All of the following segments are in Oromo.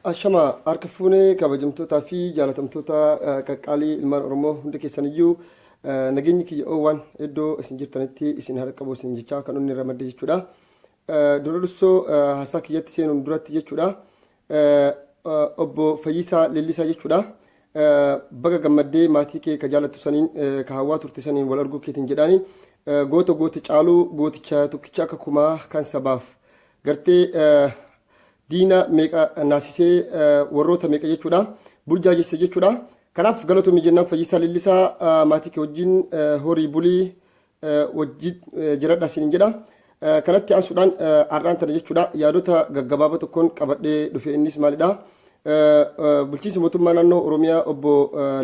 Ashama harka fuunee kabajamtootaa fi jaalatamtoota qaqqaalii ilmaan Oromoo hundi keessaniyyuu nageenyi kiyya oowwan iddoo isin jirtanitti isin harka qabu isin jechaa kan inni ramadde jechuudha. Dura dursoo haasaa kiyyatti seenuun duratti jechuudha. Obbo Fayyisaa Leellisaa jechuudha. Baga gammaddee maatii kee ka jaalattu saniin ka hawwaa turte saniin wal arguu keetiin jedhaani gooti caaluu gooticha tokkicha akka kumaa kan sabaaf gartee diina meeqa naasisee warroota meeqa jechuudha burjaajesse jechuudha. Kanaaf galatoomii jennaan Fayyisaa Leellisaa maatii kee wajjin horii bulii wajjin jiradha isiniin jedha. Kanatti aansuudhaan har'aan tana jechuudha yaadota gaggabaabaa tokkoon qabadhee dhufe innis maalidha. Bulchiinsa mootummaa naannoo Oromiyaa obbo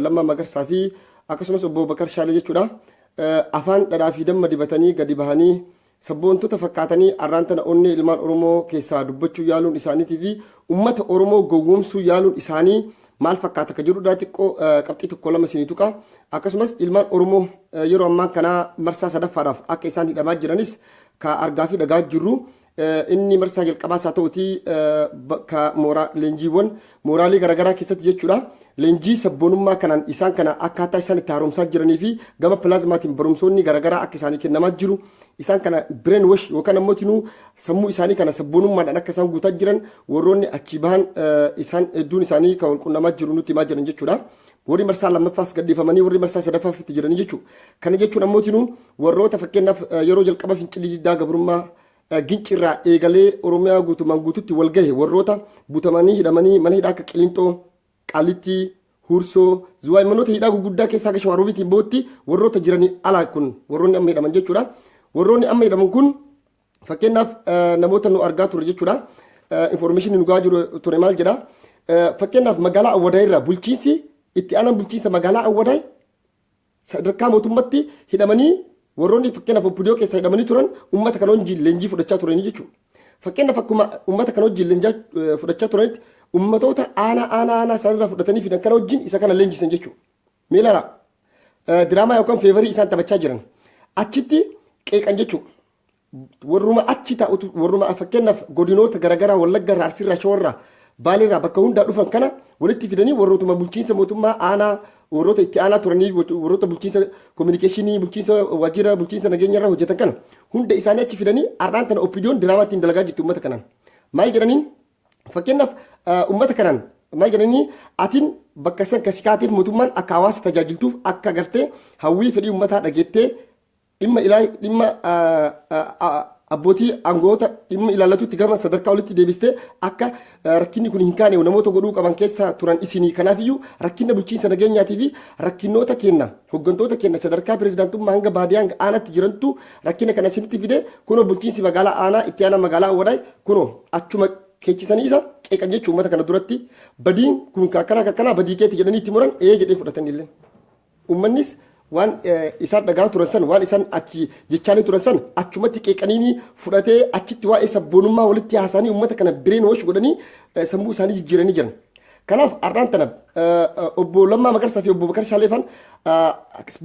Lammaa Magarsaa fi akkasumas obbo Bakar Shaalee jechuudha. Afaan dhadhaa fi damma dibatanii gadi bahanii sabboontota fakkaatanii har'aan tana onnee ilmaan Oromoo keessaa dubbachuu yaaluun isaaniitii fi uummata Oromoo gowwoomsuu yaaluun isaanii maal fakkaata ka jedhudha xiqqoo qabxii tokko lama isinii tuqa. Akkasumas ilmaan Oromoo yeroo ammaa kanaa marsaa sadaffaadhaaf akka isaan hidhamaa jiranis ka argaa fi dhagaa jirru. Inni marsaa jalqabaa isaa ta'uti ka leenjiiwwan mooraalii garaagaraa keessatti jechuudha. Leenjii sabboonummaa kanaan isaan kana akkaataa isaan itti haaromsaa jiranii fi gama pilaazmaatiin barumsoonni garaagaraa akka isaanii kennamaa jiru. Isaan kana bireen wash yookaan ammoo tinuu sammuu isaanii kana sabboonummaadhaan akka isaan guutaa jiran warroonni achi bahan isaan hedduun isaanii kan walqunnamaa jiru nutti himaa jiran jechuudha. Warri marsaa lammaffaas gadhiifamanii warri marsaa sadaffaaf itti jiranii jechuudha. Kana jechuun ammoo tinuu warroota fakkeenyaaf yeroo jalqaba fincilii diddaa gabrummaa gincirraa eegalee Oromiyaa guutumaan guututti wal gahe warroota butamanii hidhamanii mana hidhaa akka Qiliinxoo, Qaalitti, Hursoo, Zuwaay manoota hidhaa gurguddaa keessaa akka Shawarobiitiin bootti warroota jiranii alaa kun warroonni amma hidhaman jechuudha. Warroonni amma hidhaman kun fakkeenyaaf namoota nu argaa turre jechuudha. Information nu gaa jiru ture maal jedha. Fakkeenyaaf magaalaa Awwadaa irraa bulchiinsi itti aanaan bulchiinsa magaalaa Awwadaa sadarkaa mootummaatti hidhamanii warroonni fakkeenyaaf obbudiyoo keessa hidhamanii turan uummata kana wajjin leenjii fudhachaa turanii jechuudha. Fakkeenyaaf akkuma uummata kana wajjin leenjii fudhachaa turanitti uummatoota aanaa isaanirraa fudhatanii fidan kana wajjin isa kana leenjisan jechuudha. Meelaadha. Diraamaa yookaan feevarii isaan taphachaa jiran achitti qeeqan jechuudha. Warruma achi taa'utu warruma fakkeenyaaf godinoota garaagaraa Wallaggarraa, Arsiirraa, Shawarraa, Baaleerraa bakka hundaa dhufan kana walitti fidanii warrootuma bulchiinsa mootummaa aanaa warroota itti aanaa turanii warroota bulchiinsa kominikeeshinii bulchiinsa waajjira bulchiinsa nageenyarraa hojjetan kana hunda isaanii achi fidanii har'aan tana oppiidiyoon diraamaa ittiin dalagaa jirti uummata kanaan. Maal jedhaniin fakkeenyaaf uummata kanaan maal jedhanii atiin bakka san kasikaatiif mootummaan akka hawaasa tajaajiltuuf akka gartee hawwii fedhii uummataa dhageettee dhimma abbootii aangoota dhimma ilaallatutti gama sadarkaa walitti deebistee akka rakkinni kun hin kaane namoota godhuu qaban keessa turan isinii. Kanaafiyyuu rakkina bulchiinsa nageenyaatii fi rakkinoota kenna hooggantoota kenna sadarkaa pirezidaantummaa hanga baadiyyaa hanga aanaatti jirantu rakkina kana isinitti fide kunoo bulchiinsi magaalaa aanaa itti aanaa magaalaa Awwadaa kunoo achuma keechisanii isa qeeqan jechuu uummata kana duratti badiin kun kakkanaa badii keetti jedhanii itti muran jedhee fudhatanillee. Uummannis waan isaan dhagaa turan san waan isaan achi jechaanii turan san achumatti qeeqanii fudhatee achitti waa'ee sabboonummaa walitti haasanii uummata kana bireen wash godhanii sammuu isaanii jijjiiranii jiran. Kanaaf har'aan tana obbo Lammaa Magarsaa fi obbo Bakar Shaaleefan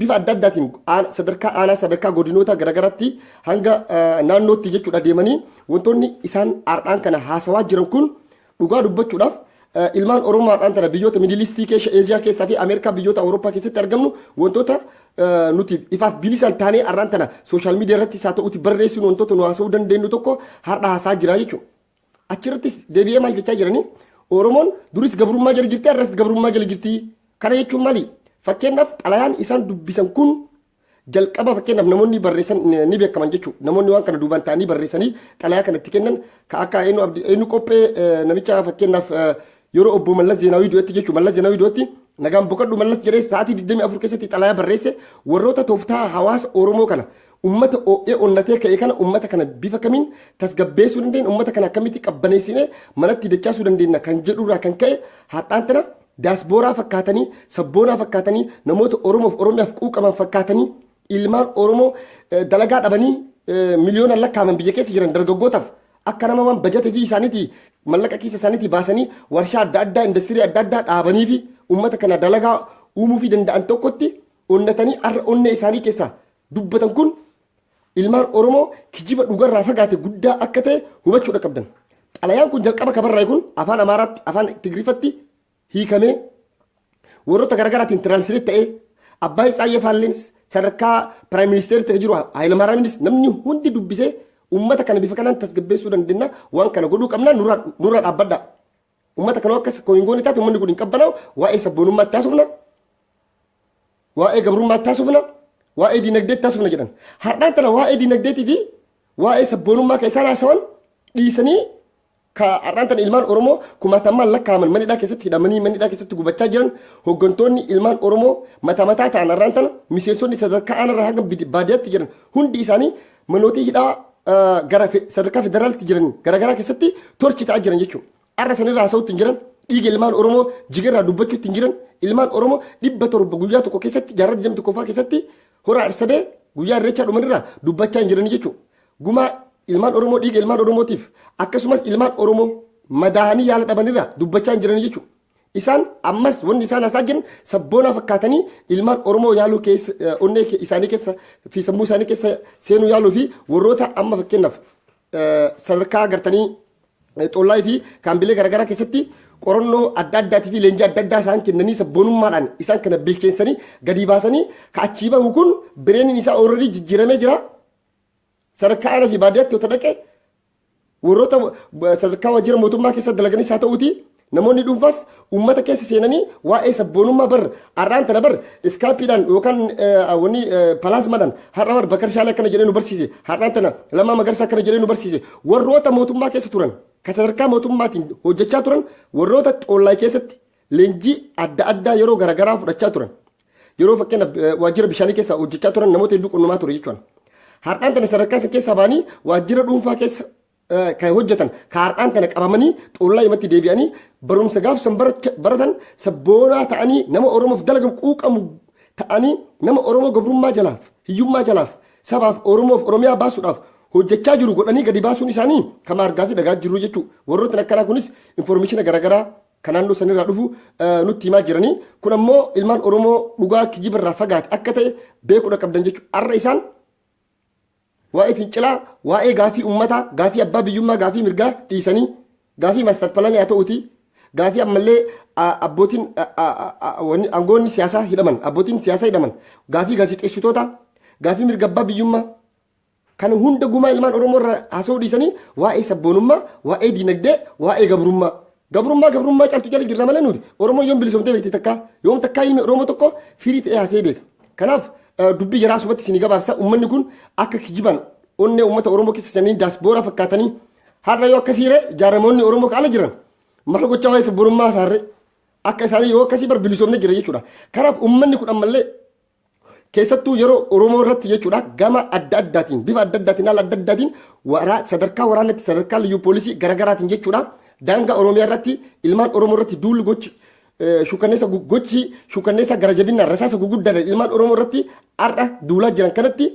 bifa adda addaatiin sadarkaa aanaa sadarkaa godinoota garaagaraatti hanga naannootti jechuudha deemanii wantoonni isaan har'aan kana haasawaa jiran kun dhugaa dubbachuudhaaf ilmaan Oromoo har'aan tana biyyoota Midilistii keessa Eeziyaa keessaa fi Ameerikaa biyyoota Awurooppaa keessatti argamnu wantoota nuti ifaaf bilisaan taanee har'aan tana sooshaal miidiyaa irratti isaa ta'utti barreessuun wantoota nu haasa'uu dandeenyu tokko har'a haasaa jira jechuudha. Achirrattis deebi'ee maal jechaa jiranii Oromoon duris gabrummaa jala jirti har'as gabrummaa jala jirti. Kana jechuun maali? Fakkeenyaaf xalayaan isaan dubbisan kun jalqaba fakkeenyaaf namoonni barreessan ni beekaman jechuudha. Namoonni waan kana duubaan ta'anii barreessanii xalayaa kanatti kennan ka akka eenyu qophee namicha fakkeenyaaf yeroo obbo Mallas Zeenaawii du'etti jechuudha. Mallas Zeenaawii du'etti nagaan boqodhu Mallas jedhee sa'aatii 24 keessatti xalayaa barreesse warroota tooftaa hawaasa Oromoo kana ummata onnatee ka'e kana ummata kana bifa kamiin tasgabbeessuu dandeenya ummata kana akkamitti qabbaneessinee manatti dachaasuu dandeenya kan jedhurraa kan ka'e har'aan tana daasbooraa fakkaatanii sabboonaa fakkaatanii namoota Oromoof Oromiyaaf quuqaman fakkaatanii ilmaan Oromoo dalagaa dhabanii miliyoona lakkaa'aman biyya keessa jiran dargaggootaaf akka nama waan bajatii fi isaaniitii mallaqa keessa isaaniitii baasanii warshaa adda addaa industirii adda addaa dhaabanii fi ummata kana dalagaa uumuu fi danda'an tokkotti onnatanii har'a onnee isaanii keessa dubbatan kun ilmaan Oromoo kijiba dhugarraa fagaate guddaa akka ta'e hubachuudha qabdan. xalayaan kun jalqaba kabarraa kun afaan Amaaraatti afaan Tigriifatti hiikamee warroota garaagaraatiin tiraansileet ta'ee abbaa Isaayyaa Faalleens sadarkaa piraayim ministeerii ta'ee jiru Hayilamaariyaamis namni hundi dubbisee uummata kana bifa kanaan tasgabbeessuu dandeenya waan kana godhuu qabnaa nurraa dhaabbadha. Uummata kana akka kooyingoon taate uummanni kun hin qabbanaa'u waa'ee sabboonummaatti taasifna waa'ee gabrummaatti taasifna waa'ee diinagdeetti taasifna jedhan. Har'aan tana waa'ee diinagdeetii fi waa'ee sabboonummaa keessaa haasawan dhiisanii har'aan tana ilmaan Oromoo kumaatamaan lakkaa'aman manidhaa keessatti hidhamanii manidhaa keessatti gubachaa jiran hooggantoonni ilmaan Oromoo mataa ta'an har'aan tana miseensonni sadarkaa aanarraa hanga baadiyyaatti jiran hundi isaanii manootii hidhaa gara sadarkaa federaalitti jiran garaagaraa keessatti torchi ta'aa jiran jechuudha. Har'a sanirraa haasa'uutti hin jiran dhiiga ilmaan Oromoo jigarraa dubbachuutti hin jiran ilmaan Oromoo 100 guyyaa tokko keessatti jaarraa 21 keessatti hora arsadee guyyaa irreechaa dhumanirraa dubbachaa hin jiran jechuudha. Gumaa ilmaan Oromoo dhiiga ilmaan Oromootiif akkasumas ilmaan Oromoo madaa'anii yaala dhabanirraa dubbachaa hin jiran jechuudha. Isaan ammas wanni isaan haasaa jiran sabboonaa fakkaatanii ilmaan Oromoo yaaluu keessa onnee isaanii keessa fi sammuu isaanii keessa seenuu yaaluu fi warroota amma fakkeenyaaf sadarkaa agartanii xollaa fi kaambilee garaagaraa keessatti qorannoo adda addaatii fi leenjii adda addaa isaan kennanii sabboonummaadhaan isaan kana bilcheessanii gadi baasanii kaachii bahu kun bireeniin isaa ooradii jijjiiramee jira. Sadarkaa aanaa fi baadiyyaatti yoo dhaqe warroota sadarkaa waajjira mootummaa keessa dalaganis haa ta'uuti namoonni dhuunfaas uummata keessa seenanii waa'ee sabboonummaa bar har'aan tana bar iskaapiidhaan yookaan wanni palaasmaadhaan har'a bar Bakar Shaalee akkana jedhee nu barsiise har'aan tana Lammaa Magarsaa akkana jedhee nu barsiise warroota mootummaa keessa turan kan sadarkaa mootummaatiin hojjechaa turan warroota xollaa keessatti leenjii adda addaa yeroo garaagaraa fudhachaa turan yeroo fakkeenya waajjira bishaanii keessa hojjechaa turan namoota hedduu qunnamaa ture jechuudha. Har'aan tana sadarkaa isa keessa baanii waajjira dhuunfaa keessa kan hojjetan kan har'aan tana qabamanii xollaa himatti deebi'anii barumsa gaafsan baratan sabboonaa ta'anii nama Oromoof dalagan quuqamu ta'anii nama Oromoo gabrummaa jalaaf hiyyummaa jalaaf sabaaf Oromoof Oromiyaa baasuudhaaf hojjechaa jiru godhanii gadi baasuun isaanii kama argaa fi dhagaa jiru jechuudha. Warroota akkanaa kunis infoormeeshina garaagaraa kan naannoo sanirraa dhufu nutti himaa jiranii kun ammoo ilmaan Oromoo dhugaa kijibarraa fagaate akka ta'e beekuudha qabdan jechuudha. Har'a isaan waa'ee fincilaa waa'ee gaafii uummataa gaafii abbaa biyyummaa gaafii mirgaa dhiisanii gaafii maastar pilaanii haa ta'uuti gaafii ammallee abbootiin aangoonni siyaasaa hidhaman abbootiin siyaasaa hidhaman gaafii gaazexeessitoota gaafii mirga abbaa biyyummaa kan hunda gumaa ilmaan Oromoo irraa haasa'uu dhiisanii waa'ee sabboonummaa waa'ee diinagdee waa'ee gabrummaa caaltu jala jirra malee nuti Oromoo yoom bilisoomtee beekte takkaa yoom takkaa ilmi Oromoo tokko firii ta'ee haasa'ee beeka. Kanaaf dubbii jaraa subatti isin gabaabsa uummanni kun akka kijiban onnee uummata Oromoo keessa sanii daasboora fakkaatanii har'a yoo akkasiire jaaramoonni Oromoo kaala jiran maal gochaa waa'ee sabboonummaa isaarree akka isaanii yoo akkasii bilisoomne jira jechuudha. Kanaaf uummanni kun ammallee keessattuu yeroo Oromoo irratti jechuudha gama adda addaatiin bifa adda addaatiin haala adda addaatiin sadarkaa waraanatti sadarkaa liyyuu poolisii garaagaraatiin jechuudha daangaa Oromiyaa irratti ilmaan Oromoo irratti duulli shukanneessa gara jabinaa rasaasa guguddaadhaan ilmaan Oromoo irratti har'a duulaa jiran kanatti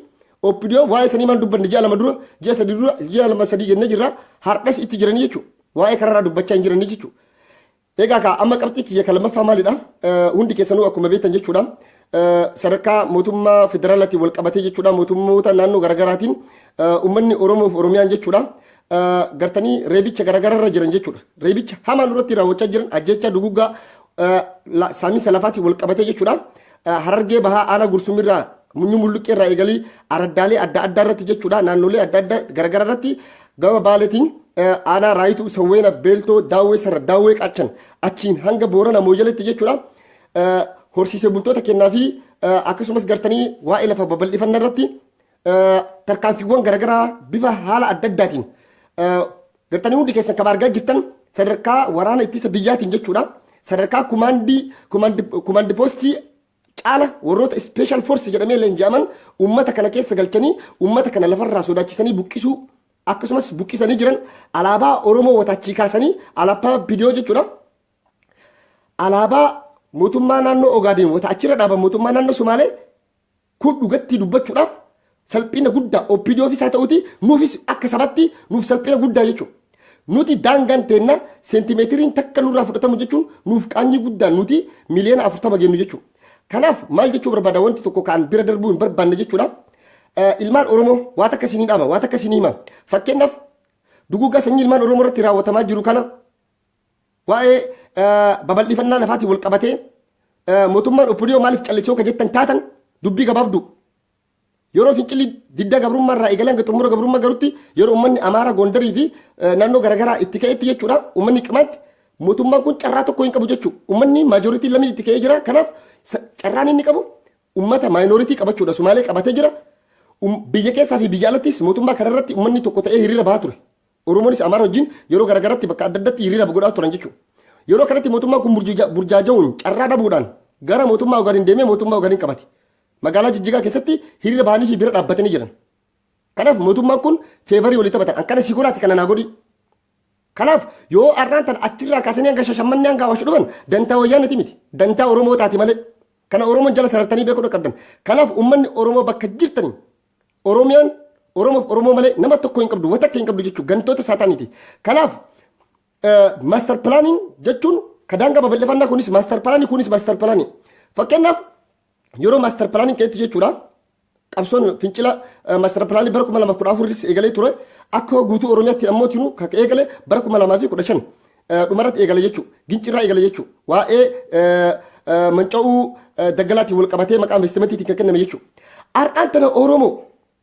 oppidiyoo waa'ee sanii maan dubbanne ji'a lama dura ji'a lama sadii jennee jirra har'as itti jiranii jechuudha waa'ee kanarraa dubbachaa hin jiranii jechuudha. Egaa amma qabxii kiyya kan lammaffaa maalidha hundi keessanuu akkuma beektan jechuudha. Sadarkaa mootummaa federaalaatiin wal qabatee jechuudha mootummoota naannoo garaagaraatiin uummanni Oromoo fi Oromiyaan jechuudha gartanii reebicha garaagaraarra jiran jechuudha. Reebicha hamaan irratti raawwachaa jiran ajjecha duguggaa saamiinsa lafaatiin wal qabatee jechuudha. Harargee bahaa aanaa gursumirraa munyuu mulluqqeerraa eegalii araddaalee adda addaa irratti jechuudha naannolee adda addaa garaagaraa irratti gama baaleetiin aanaa raayituu sawweena beeltoo daawwee sarara daawwee qaachan achiin hanga boorana mooyyaleetti jechuudha. Horsiisee bultoota kennaa fi akkasumas gartanii waa'ee lafa babal'ifannaa irratti tarkaanfiiwwan garaagaraa bifa haala adda addaatiin gartanii hundi keessan kan argaa jirtan sadarkaa waraana ittisa biyyaatiin jechuudha. Sadarkaa kumaandi poostii caala warroota ispeeshal foorsi jedhamee leenji'aman uummata kana keessa galchanii uummata kana lafarraa sodaachisanii buqqisuu akkasumas buqqisanii jiran alaabaa Oromoo wataachii kaasanii alaabaa bidiyoo jechuudha. Alaabaa mootummaa naannoo Ogaadeen wata achirra dhaaban mootummaa naannoo Somaalee kun dhugatti dubbachuudhaaf salphina guddaa oppidiyoo fi isaa ta'uuti nuufis akka sabatti nuuf salphina guddaa jechuudha. Nuti daangaan teenna seentimeetiriin takka nurraa fudhatamu jechuun nuuf qaanyii guddaan nuti miliyoona 40 geenyu jechuudha. Kanaaf maal jechuu barbaada wanti tokko kan bira darbuu hin barbaanne jechuudha. Ilmaan Oromoo waan akkasii ni dhaama waan akkasii ni hima. Fakkeenyaaf duguuggaa sanyii ilmaan Oromoo irratti raawwatamaa jiru kana waa'ee babal'ifannaa lafaatiin wal qabatee mootummaan OPDO maaliif callisoo ka jettan taatan dubbii gabaabdu yeroo fincilli didda gabrummaa irraa eegalee hanga xumura gabrummaa garutti yeroo uummanni Amaaraa Gondarii fi naannoo garaagaraa itti ka'etti jechuudha uummanni qimaatti mootummaan kun carraa tokko hin qabu jechuudha uummanni maajoritii lamni itti ka'ee jira kanaaf carraan inni qabu uummata maayinooritii qabachuudha Sumaalee qabatee jira biyya keessaa fi biyya alattis mootummaa kanarratti uummanni tokko ta'ee hiriira bahaa ture Oromoonis Amaaraa wajjin yeroo garaagaraatti bakka adda addaatti hiriira godhaa turan jechuudha yeroo kanatti mootummaan kun burjaaja'uun carraa dhabuudhaan gara mootummaa Ogaadeen deemee mootummaa Ogaadeen qabate magaalaa Jijjigaa keessatti hiriira bahanii fi bira dhaabbatanii jiran kanaaf mootummaan kun feevarii walii taphatan akkana sikuraatti kana naa godhi kanaaf yoo arraan tan achirraa kaasanii hanga Shashamannee hanga Awaash dhufan dantaa wayyaanati miti dantaa Oromoo taati malee kana Oromoon jala sarartanii beekuu qabdan kanaaf uummanni Oromoo bakka jirtani Oromiyaan Oromoo malee nama tokko hin qabdu wata akka hin qabdu jechuudha gantoota saataaniiti kanaaf maaster pilaaniin jechuun kadaanga babal'ifannaa kunis maaster pilaanii fakkeenyaaf yeroo maaster pilaaniin keessatti jechuudha qabsoon fincila maaster pilaanii bara 2014 eegalee ture akka guutuu Oromiyaatti ammoo tinu ka eegale bara 2015 dhumarratti eegale jechuudha gincirraa eegale jechuudha waa'ee manca'uu daggalaatiin wal qabatee maqaa investimentii kan kenname jechuudha har'aan tana Oromoo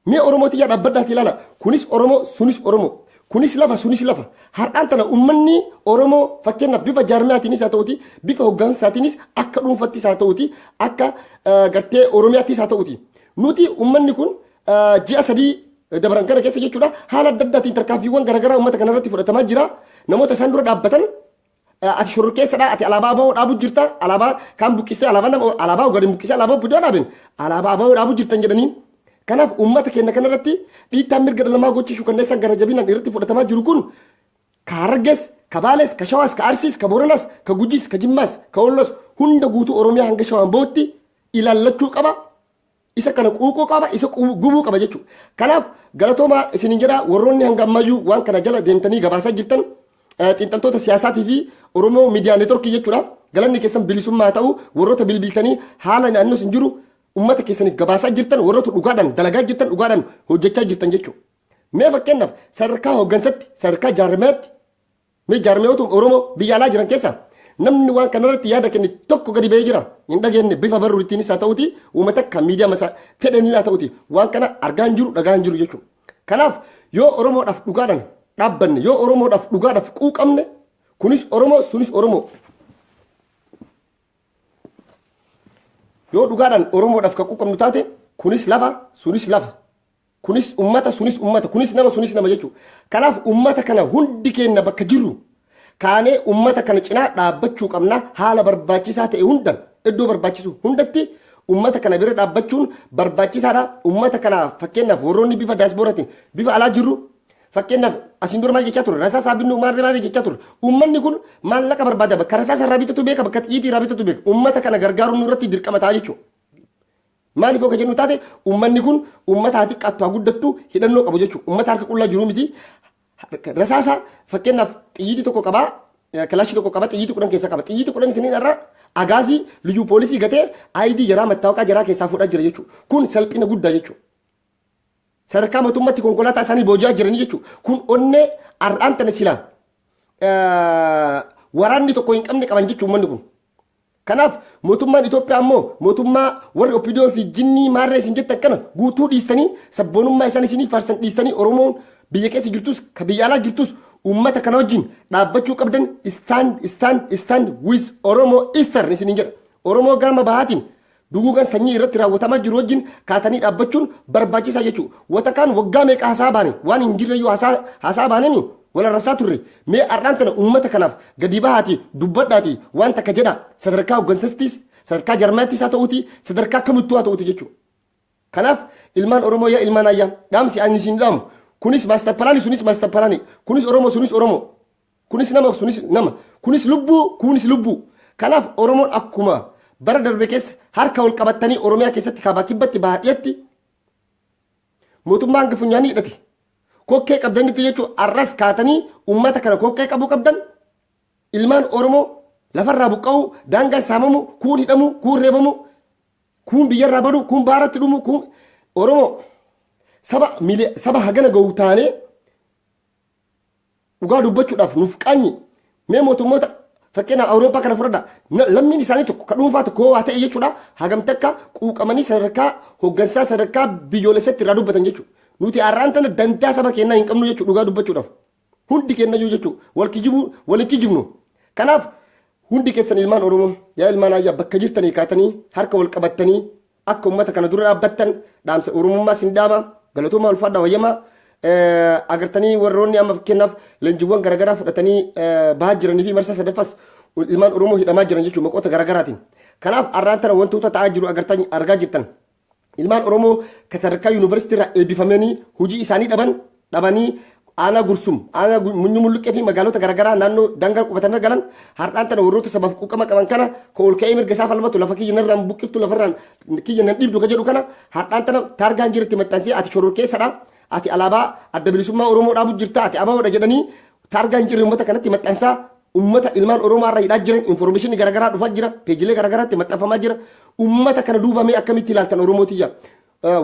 mee Oromooti yaa dhaabbaddaati ilaala kunis Oromoo sunis Oromoo kunis lafa sunis lafa har'aan tana uummanni Oromoo fakkeenyaaf bifa jaarmiyaatiinis haa ta'uti bifa hooggansaatiinis akka dhuunfattis haa ta'uti akka gartee Oromiyaattis haa ta'uti nuti uummanni kun ji'a sadii dabran kana keessa jechuudha haala adda addaatiin tarkaanfiiwwan garaagaraa uummata kanarratti fudhatamaa jira namoota isaan dura dhaabbatan ati shororkeessadha ati alaabaa aboo dhaabuu jirta alaabaa kaan buqqistee alaabaa Ogaadeen buqqistee alaabaa OPDO dhaaben alaabaa aboo dhaabuu jirtan jedhanii kanaaf uummata keenya kanarratti dhiittaan mirga dhala namaa gochiisuu kanneen gara jabinaan irratti fudhatamaa jiru kun ka Harargees ka Baalees ka Shawaas ka Arsiis ka Booranaas ka Gujiis ka Jimmaas ka Wollos hunda guutuu Oromiyaa hanga Shawaan bootti ilaallachuu qaba isa kana quuquu qaba isa gubuu qaba jechuudha kanaaf galatoomaa isinin jedha warroonni hanga ammayyuu waan kana jala deemtanii gabaasaa jirtan xiinxaltoota siyaasaatii fi Oromoo miidiyaa neetworkii jechuudha galanni keessan bilisummaa ta'u warroota bilbiltanii haala naannoo sin jiru ummata keessaniif gabaasaa jirtan warroota dhugaadhaan dalagaa jirtan dhugaadhaan hojjechaa jirtan jechuudha. Mee fakkeenyaaf sadarkaa hooggansatti sadarkaa jaarmiyaatti mee jaarmiyoota Oromoo biyya alaa jiran keessaa namni waan kanarratti yaada kenne tokko gadi ba'ee jira hin dhageenye bifa barruuttiinis haa ta'uti uummata kan miidiyaa masaa fedhanii haa ta'uti waan kana argaa hin jiru dhagaa hin jiru jechuudha. Kanaaf yoo Oromoodhaaf dhugaadhaan dhaabbanne yoo Oromoodhaaf dhugaadhaaf quuqamne kunis Oromoo sunis Oromoo yoo dhugaadhaan Oromoodhaaf kan quuqamnu taate kunis lafa sunis lafa kunis ummata sunis ummata kunis nama jechuudha. Kanaaf ummata kana hundi keenya bakka jirru kaanee ummata kana cinaa dhaabbachuu qabna haala barbaachisaa ta'e hundan iddoo barbaachisu hundatti ummata kana bira dhaabbachuun barbaachisaadha. Ummata kana fakkeenyaaf warroonni bifa daasporaatiin bifa alaa jirru fakkeenyaaf asiin dura maal jechaa ture rasaasaa binnuu maal jechaa ture ummanni kun maallaqa barbaada bakka rasaasa irraa bitatu beeka bakka xiyyiitii irraa bitatu beeka ummata kana gargaaruun nurratti dirqama ta'a jechuudha. Maaliif akka jennu taate ummanni kun ummata haa xiqqaattu haa guddattu hidhannoo qabu jechuudha. Ummata harka qullaa jiru miti rasaasa fakkeenyaaf xiyyiitii tokko qabaa kilaashii tokko qaba xiyyiitii 10 keessa qaba xiyyiitii 10 isiniin irraa agaazii liyyuu poolisii gatee aayidii jaraa mattaawaqaa jaraa keessaa fuudhaa jira jechuudha. Kun salphina guddaa jechuudha. Sadarkaa mootummaatti konkolaataa isaanii booji'aa jiranii jechuudha. Kun onnee har'aan tana silaa waraanni tokko hin qabne qaban jechuudha uummanni kun. Kanaaf mootummaan Itoophiyaa ammoo mootummaa warri OPDO fi jinnii maarree isin jettan kana guutuu dhiistanii sabboonummaa isaan isinii faarsan dhiistanii Oromoon biyya keessa jirtus ka biyya alaa jirtus uummata kana wajjin dhaabbachuu qabdan stand with Oromo Eastern isiniin jedha. Oromoo gama bahaatiin duguugan sanyii irratti raawwatamaa jiru wajjin kaatanii dhaabbachuun barbaachisaa jechuudha. Wata kaan waggaa meeqa haasaa baane waan hin jirreyyuu haasaa baananii wal arrabsaa turre mee har'aan tana uummata kanaaf gadi bahaati dubbadhaati waan takka jedha sadarkaa hooggansattis sadarkaa jaarmiyaattis haa ta'uuti sadarkaa kamittuu haa ta'uuti jechuudha. Kanaaf ilmaan Oromoo yaa ilmaan ayyaa dhaamsi ani isin dhaamu kunis maaster pilaanii sunis maaster pilaanii kunis Oromoo sunis Oromoo kunis nama sunis nama kunis lubbuu kanaaf Oromoon akkuma bara darbe keessa harka wal qabatanii Oromiyaa keessatti kaabaa kibbatti baadiyyaatti mootummaan funyaanii hidhate. Kokkee qabdanitti jechuun arras kaatanii uummata kana kokkee qabu qabdan ilmaan Oromoo lafarraa buqqa'u daangaan saamamu kuun hidhamu kuun reebamu kuun biyyarraa badu kuun baaratti dhumu kuun Oromoo saba hagana ga'u taanee dhugaa dubbachuudhaaf nuuf qaanyi mee mootummoota fakkeenya Awurooppaa kana fudhadha lammiin isaanii tokko ka dhuunfaa tokko waa ta'e jechuudha hagam takka quuqamanii sadarkaa hooggansaa sadarkaa biyyoolessatti irraa dubbatan jechuudha nuti har'aan tana dantaa saba keenyaa hin qabnu jechuudha dhugaa dubbachuudhaaf hundi keenya jechuudha wal kijibnu kanaaf hundi keessan ilmaan Oromoo yaa ilmaan ayyaa bakka jirtanii kaatanii harka wal qabattanii akka uummata kana dura dhaabbattan dhaamsa Oromummaa sin dhaama galatoomaa ulfaadha wayyamaa agartanii warroonni amma fakkeenyaaf leenjiiwwan garaagaraa fudhatanii bahaa jiranii fi marsaa sadaffas ilmaan Oromoo hidhamaa jiran jechuudha maqoota garaagaraatiin. Kanaaf har'aan tana wantoota ta'aa jiru agartanii argaa jirtan. Ilmaan Oromoo ka sadarkaa yuunivarsiitii irraa eebbifamanii hojii isaanii dhabanii aanaa gursum aanaa munyumulluqee fi magaalota garaagaraa naannoo dangaa qubatanii galan har'aan tana warroota sabaaf quuqama qaban kana ka ol ka'ee mirga isaa falmatu lafa kiyya narraan buqqiftu lafarraan kiyya nan dhiibdu ka jedhu kana har'aan tana taargaan jiratti maxxansee ati shororkeessadha. Ati alaabaa adda bilisummaa Oromoo dhaabu jirta ati ababoodha jedhanii taargaan jirri uummata kanatti maxxansaa uummata ilmaan Oromoo irraa hidhaa jiran infoormeeshinii garaagaraa dhufaa jira peejilee garaagaraatti maxxanfamaa jira uummata kana duubamee akkamitti ilaaltan Oromootiyya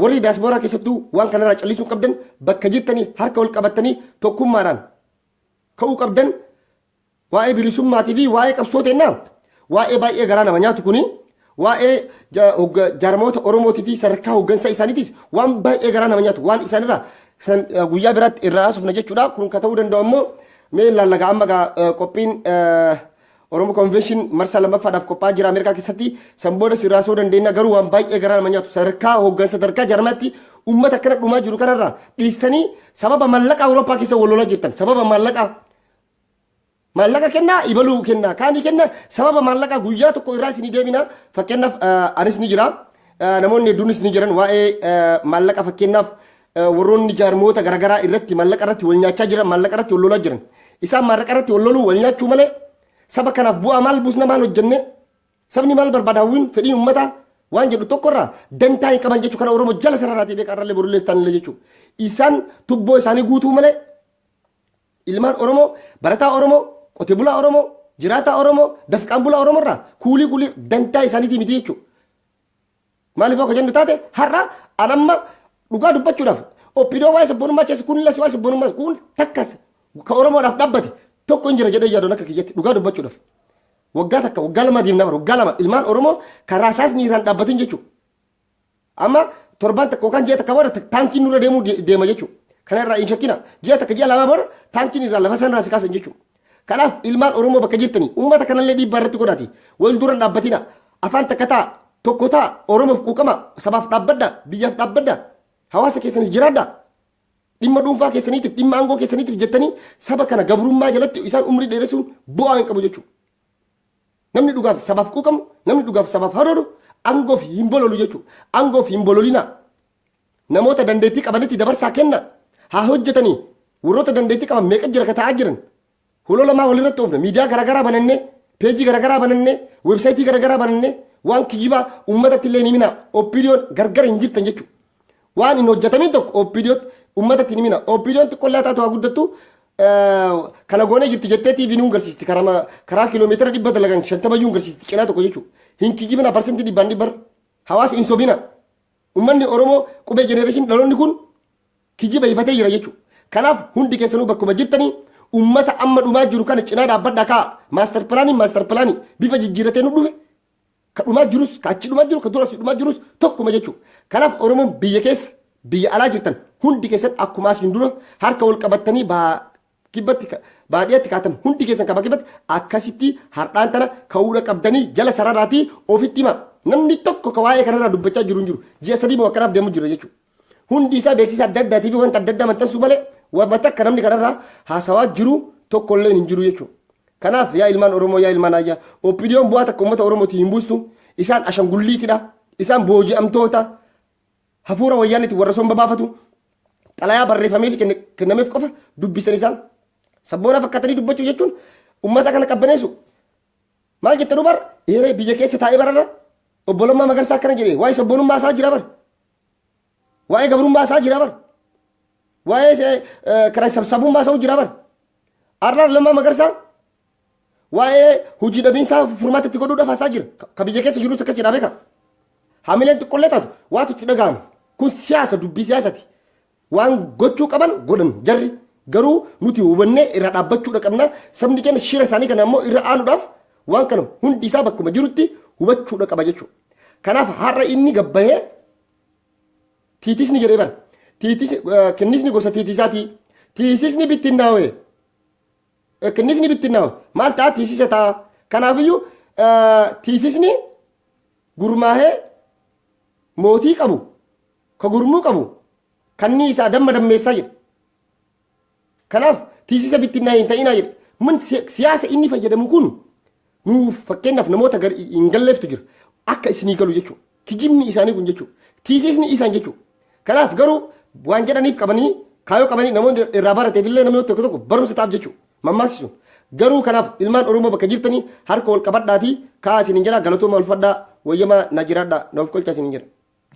warri daaspooraa keessattuu waan kanarraa callisuu qabdan bakka jirtanii harka wal qabattanii tokkummaadhaan ka'uu qabdan waa'ee bilisummaatii fi waa'ee qabsooteenna waa'ee baay'ee garaa nama nyaatu kuni waa'ee jaarmoota Oromootii fi sadarkaa hooggansaa isaaniitis waan baay'ee garaa nama nyaatu waan isaanirraa guyyaa biraatti irraa haasofna jechuudha kun ka ta'uu danda'u immoo mee laallaga amma qophiin Oromoo Convention marsaa lammaffaadhaaf qophaa'aa jira Ameerikaa keessatti san booda sirraasuu dandeenya garuu waan baay'ee garaa nama nyaatu sadarkaa hooggansa sadarkaa jaarmaatti uummata akkana dhumaa jiru kanarraa dhiistanii sababa maallaqa Awurooppaa keessa wal lolaa jirtan sababa maallaqa kennaa ibaluu kennaa kaanii kennaa sababa maallaqa guyyaa tokko irraa isinii deebina fakkeenyaaf anis ni jira namoonni hedduunis ni jiran waa'ee maallaqa fakkeenyaaf warroonni jaarmoota garaagaraa irratti maallaqa irratti wal nyaachaa jiran maallaqa irratti wal lolaa jiran isaan maallaqa irratti wal loluu wal nyaachuu malee saba kanaaf bu'aa maal buusna maal hojjenne sabni maal barbaada hawwiin fedhiin uummataa waan jedhu tokkorraa dantaa hin qaban jechuu kana Oromoo jala sararaatee beekaa irrallee boruleef taanillee jechuu isaan tubboo isaanii guutuu malee ilmaan Oromoo barataa Oromoo qotee bulaa Oromoo jiraataa Oromoo dafqaan bulaa Oromoo irraa kuulii dantaa isaaniitii miti jechuudha. Maaliif akka jennu taate har'a anamma dhugaa dubbachuudhaaf oppidoo waa'ee sabboonummaa keessa kun illee waa'ee sabboonummaa kun takkas ka Oromoodhaaf dhaabbate tokko hin jira jedhee yaadoon akka kiyyatti dhugaa dubbachuudhaaf. Waggaa takka waggaa lama deemnaa bara waggaa lama ilmaan Oromoo karaa saasni irraan dhaabbatin jechuudha. Amma torbaan takka yookaan ji'a takka booda taankiin nurra deema jechuudha. Kana irraa hin shakkina ji'a takka ji'a lama booda taankiin irraa lafa sanarraa si kaasan jechuudha. Kanaaf ilmaan Oromoo bakka jirtanii uummata kanallee dhiibbaa irratti godhaati wal dura dhaabbatina afaan takka ta'a tokko ta'a Oromoof quuqama sabaaf dhaabbadda biyyaaf dhaabbadda hawaasa keessaniif jiraadda dhimma dhuunfaa keessaniitiif dhimma aangoo keessaniitiif jettanii saba kana gabrummaa jalatti isaan umrii dheeressuun bu'aa hin qabu jechuudha. Namni dhugaaf sabaaf quuqamu namni dhugaaf sabaaf haroodhu aangoof hin bololu jechuudha. Aangoof hin bololina namoota dandeettii qabanitti dabarsaa kenna haa hojjetanii warroota dandeettii qaban meeqa jira ka ta'aa jiran. Huloo lamaa walirratti oofne miidiyaa garaagaraa banannee peejii garaagaraa banannee weebsaayitii garaagaraa banannee waan kijibaa uummatatti illee ni mina oppiidiyoon gargar hin jirtan jechuudha. Waan hin hojjetamin tokko oppiidiyootti uummatatti ni mina oppiidiyoon xiqqoollaa taatu haa guddattu kana goonee jirti jettee TV nuun garsiisti karaa kiiloomeetira 100 dalagan 50 yuun garsiisti cinaa tokko jechuudha. Hin kijibina parsentii 100 hawaasa hin sobina uummanni Oromoo qubee jenereeshinii dhaloonni kun kijiba ifatee jira jechuudha. Kanaaf hundi keessanuu bakkuma jirtanii ummata amma dhumaa jiru kana cinaa dhaabbadhaa kaa maastar pilaanii bifa jijjiiratee nu dhufe ka dhumaa jirus ka achi dhumaa jiru ka duras dhumaa jirus tokkuma jechuudha. Kanaaf Oromoon biyya keessa biyya alaa jirtan hundi keessan akkuma asiin dura harka wal qabattanii baadiyyaatti kaatan hundi keessan kaba kibbatti akkasitti har'aan tana ka'uudha qabdanii jala sararaatii ofitti hima namni tokko ka waa'ee kanarraa dubbachaa jiru hin jiru ji'a sadii moo akkanaaf deemu jira jechuudha. Hundi isaa beeksisa adda addaatii fi wanta adda addaa maxxansuu malee wanta akka namni kanarraa haasawaa jiru tokkollee hin jiru jechuudha. Kanaaf yaa ilmaan Oromoo yaa ilmaan ayyaa oppiidiyoon bu'aa takka uummata Oromootii hin buustu isaan ashangulliitidha isaan booji'amtoota hafuura wayyaanitti warra somba baafatu xalayaa barreeffamee fi kennameef qofa dubbisan isaan sabboona fakkaatanii dubbachuu jechuun uummata kana qabbaneessu. Maal jettanu bar eeree biyya keessa taa'ee bararra obbolummaa Magarsaa akkana jedhee waa'ee sabboonummaa isaa jira bar waa'ee gabrummaa isaa jira bar waa'ee karaa sabsabummaa isaa jira bar arraa lammaa Magarsaa waa'ee hojii dhabiinsaa furmaatatti godhuudhaaf haasaa jira ka biyya keessa jirus akkas jedhaa beeka haamileen xiqqollee taatu waatu itti dhaga'amu kun siyaasa dubbii siyaasati waan gochuu qaban godhan jarri garuu nuti hubannee irra dhaabbachuudha qabna sabni keenya shira isaanii kana ammoo irra aanuudhaaf waan kana hundi isaa bakkuma jirutti hubachuudha qaba jechuudha. Kanaaf har'a inni gabbahee tiitisni jedhee bara kinnisni gosa tiitisaati tiisisni bittinnaa'e kinnisni bittinnaa'e maal ta'a tiisisa ta'a kanaafiyyuu tiisisni gurmaahee mootii qabu ka gurmuu qabu kanni isaa damma dammeessaa jedhe. Kanaaf tiisisa bittinnaa'e hin ta'inaa jedhe mun siyaasa inni fayyadamu kun nuuf fakkeenyaaf namoota hin galleeftu jira akka isinii galu jechuudha. Kijibni isaanii kun jechuudha. Tiisisni isaan jechuudha. Kanaaf garuu waan jedhaniif qabanii kaayoo qabanii namoonni irraa barateefillee namni tokko tokko barumsa ta'aaf jechuudha. Mammaaksisuun garuu kanaaf ilmaan Oromoo bakka jirtanii harka wal qabadhaatii kaa isiniin jedhaa galatooma ulfadhaa wayyamaa na jiraadhaa na of kolchaa isiniin jedha.